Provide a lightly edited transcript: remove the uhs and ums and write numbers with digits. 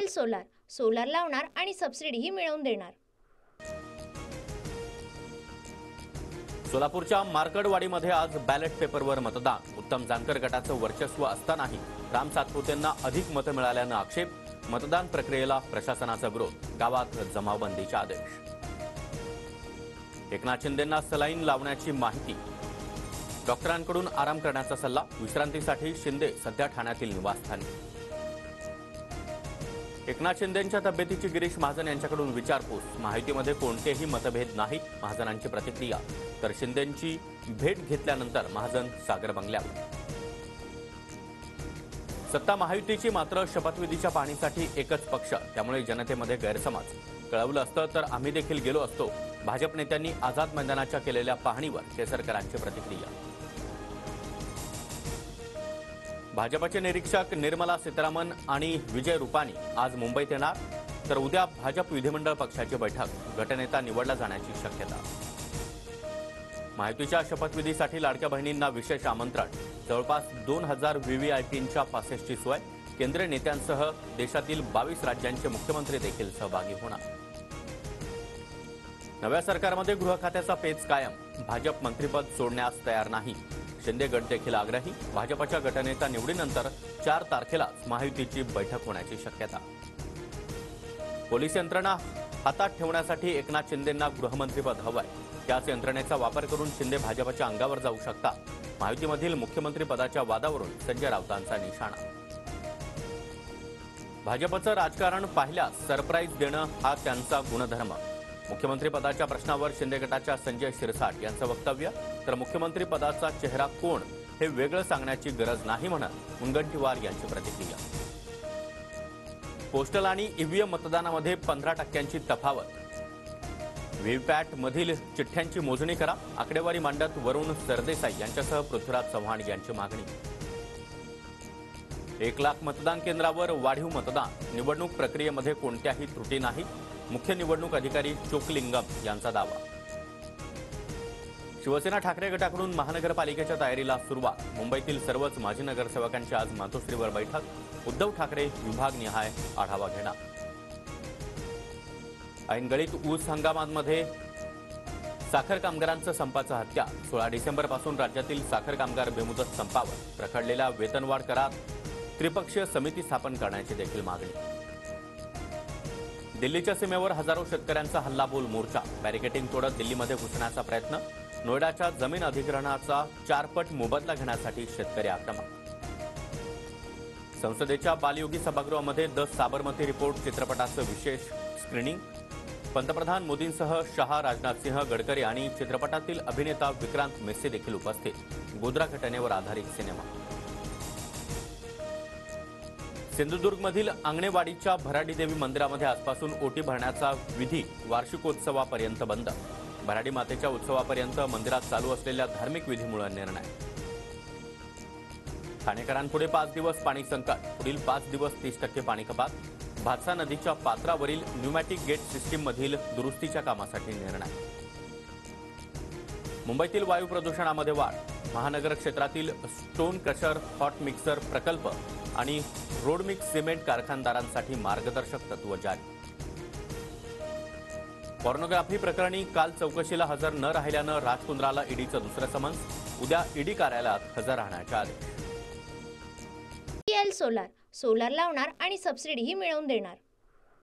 Solar solar लावणार आणि सबसिडीही मिळवून देणार। सोलापूरच्या मार्कडवाडीमध्ये आज बॅलेट पेपरवर मतदान। उत्तम जानकर गटाचं वर्चस्व असतानाही राम सातपुतेंना अधिक मतं मिळाल्यानं आक्षेप। मतदान प्रक्रियेला प्रशासनाचा विरोध। गावात जमावबंदीचे आदेश। एकनाथ शिंदेंना सलाईन लावण्याची माहिती। डॉक्टरांकडून आराम करण्याचा सल्ला। विश्रांतीसाठी शिंदे सध्या ठाण्यातील निवासस्थानी। एकनाथ शिंदेंच्या तब्येतीची गिरीश महाजन यांच्याकडून विचारपूस। माहितीमध्ये कोणतेही मतभेद नाहीत, महाजनांची प्रतिक्रिया। तर शिंदेंची भेट घेतल्यानंतर महाजन सागर बंगल्यावर। सत्ता महायुतीची, मात्र शपथविधीच्या पाहणीसाठी एकच पक्ष, त्यामुळे जनतेमध्ये गैरसमज। कळवलं असतं तर आम्ही देखील गेलो असतो। भाजप नेत्यांनी आझाद मैदानाच्या केलेल्या पाहणीवर केसरकरांची प्रतिक्रिया। भाजपचे निरीक्षक निर्मला सीतारामन आणि विजय रुपानी आज मुंबईत येणार, तर उद्या भाजप विधिमंडळ पक्षाची बैठक। गटनेता निवडला जाण्याची शक्यता। महायुतीच्या शपथविधीसाठी लाडक्या बहिणींना विशेष आमंत्रण। जवळपास 2000 व्हीव्हीआयपींच्या पासेसची सोय। केंद्रीय नेत्यांसह देशातील 22 राज्यांचे मुख्यमंत्री देखील सहभागी होणार। नव्या सरकारमध्ये गृह खात्याचा पेच कायम। भाजप मंत्रिपद सोडण्यास तयार नाही। शिंदे गट देखील आग्रही। भाजपच्या गटनेता निवडीनंतर 4 तारखेलाच महायुतीची बैठक होण्याची शक्यता। पोलीस यंत्रणा हातात ठेवण्यासाठी एकनाथ शिंदेंना गृहमंत्रीपद हवंय। त्याच यंत्रणेचा वापर करून शिंदे भाजपच्या अंगावर जाऊ शकतात। महायुतीमधील मुख्यमंत्रीपदाच्या वादावरून संजय राऊतांचा निशाणा। भाजपचं राजकारण पाहिल्यास सरप्राईज देणं हा त्यांचा गुणधर्म। मुख्यमंत्रीपदाच्या प्रश्नावर शिंदे गटाच्या संजय शिरसाट यांचं वक्तव्य। तर मुख्यमंत्रीपदाचा चेहरा कोण हे वेगळं सांगण्याची गरज नाही म्हणत मुनगंटीवार यांची प्रतिक्रिया। पोस्टल आणि ईव्हीएम मतदानामध्ये 15% तफावत। व्हीव्हीपॅट मधील चिठ्ठ्यांची मोजणी करा, आकडेवारी मांडत वरुण सरदेसाई यांच्यासह पृथ्वीराज चव्हाण यांची मागणी। 1 लाख मतदान केंद्रावर वाढीव मतदान। निवडणूक प्रक्रियेमध्ये कोणत्याही त्रुटी नाही, मुख्य निवडणूक अधिकारी चोकलिंगम यांचा दावा। शिवसेना ठाकरे गटाकडून महानगरपालिकेच्या तयारीला सुरुवात। मुंबईतील सर्वच माजी नगरसेवकांची आज मातोश्रीवर बैठक। उद्धव ठाकरे विभागनिहाय आढावा घेणार। ऐनगळीत ऊस हंगामामध्ये साखर कामगारांचं संपाचं हत्या। 16 डिसेंबरपासून राज्यातील साखर कामगार बेमुदत संपावर। रखडलेल्या वेतनवाढ करात त्रिपक्षीय समिती स्थापन करण्याची देखील मागणी। दिल्लीच्या सीमेवर हजारो शेतकऱ्यांचा हल्लाबोल मोर्चा। बॅरिकेडिंग तोडत दिल्लीमध्ये घुसण्याचा प्रयत्न। नोएडाच्या जमीन अधिग्रहणाचा 4 पट मोबदला घेण्यासाठी शेतकरी आक्रमक। संसदेच्या बालयोगी सभागृहामध्ये द साबरमती रिपोर्ट चित्रपटाचं विशेष स्क्रीनिंग। पंतप्रधान मोदींसह शहा, राजनाथ सिंह, गडकरी आणि चित्रपटातील अभिनेता विक्रांत मेस्सी देखील उपस्थित। गोध्रा घटनेवर आधारित सिनेमा। सिंधुदुर्गमधील आंगणेवाडीच्या भराडी देवी मंदिरामध्ये आजपासून ओटी भरण्याचा विधी वार्षिकोत्सवापर्यंत बंद। भराडी मातेच्या उत्सवापर्यंत मंदिरात चालू असलेल्या धार्मिक विधीमुळे निर्णय। ठाणेकरांपुढे 5 दिवस पाणी संकट। पुढील 5 दिवस 30% पाणी कपात। भातसा नदीच्या पात्रावरील न्यूमॅटिक गेट सिस्टीममधील दुरुस्तीच्या कामासाठी निर्णय। मुंबईतील वायू प्रदूषणामध्ये वाढ। महानगर क्षेत्रातील स्टोन क्रशर, हॉट मिक्सर प्रकल्प आणि रोड मिक्स सिमेंट कारखानदारांसाठी मार्गदर्शक तत्व जारी। पॉर्नोग्राफी प्रकरणी काल चौकशीला हजर न राहिल्यानं राजकुंद्राला ईडीचं दुसरं समन्स। उद्या ईडी कार्यालयात हजर राहण्याचे आदेश। सोलार सोलार लावणार आणि सबसिडीही मिळवून देणार।